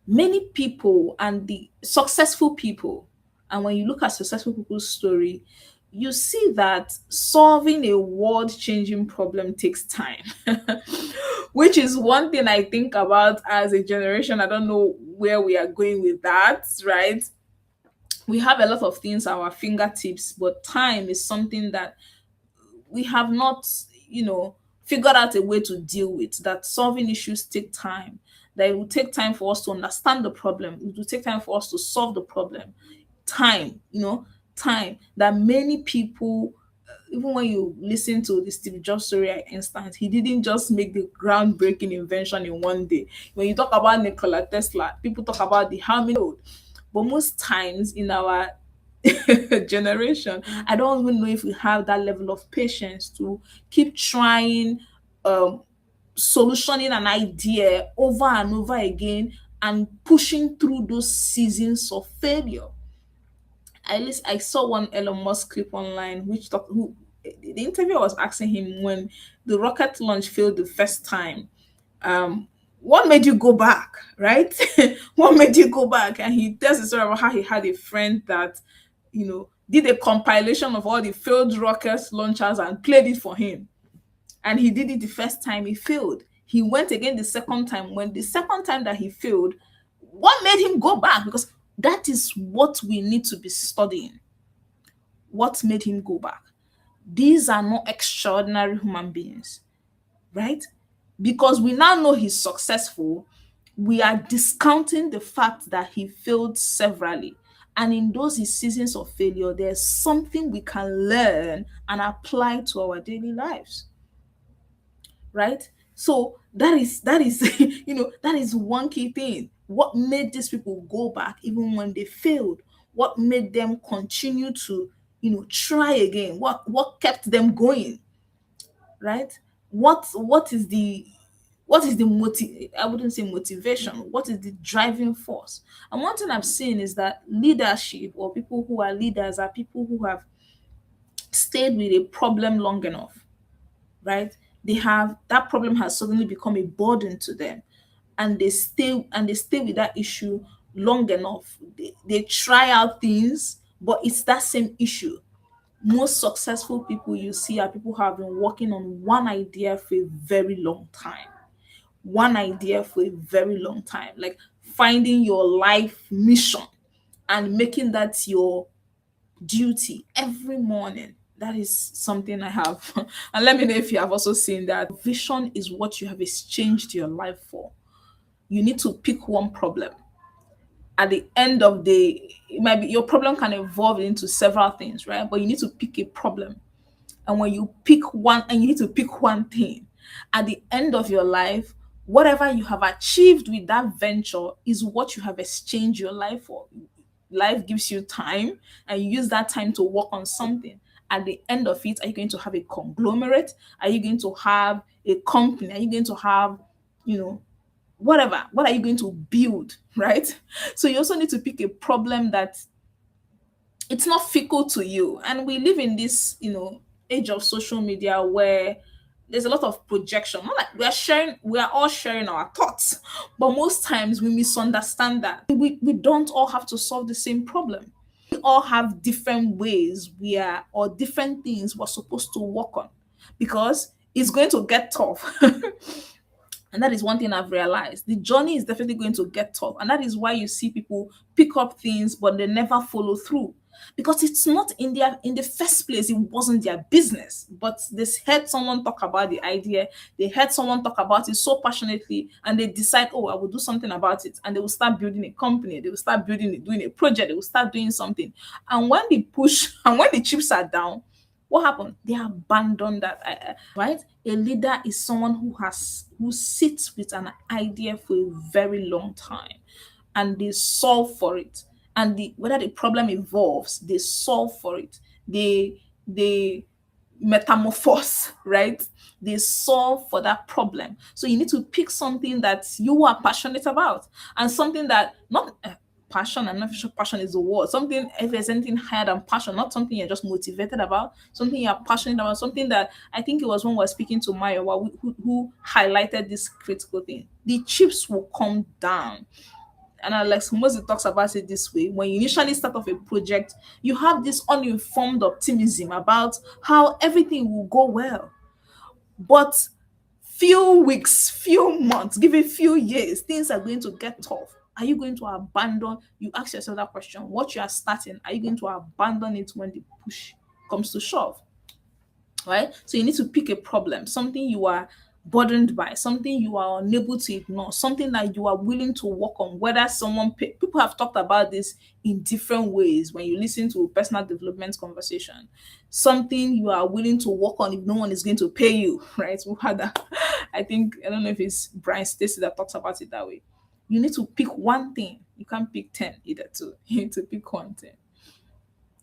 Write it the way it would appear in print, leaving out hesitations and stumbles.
Many people and the successful people, and when you look at successful people's story, you see that solving a world changing problem takes time, which is one thing I think about as a generation. I don't know where we are going with that, right? We have a lot of things at our fingertips, but time is something that we have not, figured out a way to deal with. That solving issues take time. That it will take time for us to understand the problem. It will take time for us to solve the problem. Time, time that many people, even when you listen to the Steve Jobs story at instance, he didn't just make the groundbreaking invention in one day. When you talk about Nikola Tesla, people talk about the how many, but most times in our generation, I don't even know if we have that level of patience to keep trying, um, solutioning an idea over and over again and pushing through those seasons of failure. I saw one Elon Musk clip online which talk who the interviewer was asking him when the rocket launch failed the first time, um what made you go back, right? What made you go back? And he tells the story about how he had a friend that, did a compilation of all the failed rocket launchers and played it for him. And he did it the first time, he failed. He went again the second time. When the second time that he failed, what made him go back? Because that is what we need to be studying. What made him go back? These are not extraordinary human beings, right? Because we now know he's successful, we are discounting the fact that he failed severally. And in those his seasons of failure, there's something we can learn and apply to our daily lives, right? So that is that is one key thing. What made these people go back even when they failed? What made them continue to, try again? What kept them going, right? What is the I wouldn't say motivation. What is the driving force? And one thing I've seen is that leadership, or people who are leaders, are people who have stayed with a problem long enough, right? They have that problem has suddenly become a burden to them, and they stay with that issue long enough. They try out things, but it's that same issue. Most successful people you see are people who have been working on one idea for a very long time. One idea for a very long time, like finding your life mission and making that your duty every morning. That is something I have. And let me know if you have also seen that vision is what you have exchanged your life for. You need to pick one problem. At the end of the it might be your problem can evolve into several things, right? But you need to pick a problem. And when you pick one, and you need to pick one thing, at the end of your life, whatever you have achieved with that venture is what you have exchanged your life for. Life gives you time, and you use that time to work on something. At the end of it, are you going to have a conglomerate? Are you going to have a company? Are you going to have, you know whatever? What are you going to build, right? So you also need to pick a problem that it's not fickle to you. And we live in this, age of social media where there's a lot of projection. Not like we are all sharing our thoughts, but most times we misunderstand that. We don't all have to solve the same problem. We all have different ways or different things we're supposed to work on, because it's going to get tough. And that is one thing I've realized. The journey is definitely going to get tough. And that is why you see people pick up things, but they never follow through. Because it's not in the first place, it wasn't their business. But they heard someone talk about the idea, they heard someone talk about it so passionately, and they decide, oh, I will do something about it. And they will start building a company, they will start doing a project, they will start doing something. And when they push and when the chips are down, what happened? They abandon that, right? A leader is someone who sits with an idea for a very long time, and they solve for it. And whether the problem evolves, they solve for it. They metamorphose, right? They solve for that problem. So you need to pick something that you are passionate about, and something that not passion. I'm not sure passion is the word. Something, if there's anything higher than passion, not something you're just motivated about, something you're passionate about, something that I think it was when we were speaking to Maya who highlighted this critical thing. The chips will come down. And Alex Moses talks about it this way: when you initially start off a project, you have this uninformed optimism about how everything will go well. But few weeks, few months, give it few years, things are going to get tough. Are you going to abandon? You ask yourself that question. What you are starting, are you going to abandon it when the push comes to shove? Right? So you need to pick a problem, something you are burdened by, something you are unable to ignore, something that you are willing to work on. Whether people have talked about this in different ways when you listen to personal development conversation, something you are willing to work on if no one is going to pay you, right? We've had that. I don't know if it's Brian Stacy that talks about it that way. You need to pick one thing. You can't pick 10 either, too. You need to pick one thing.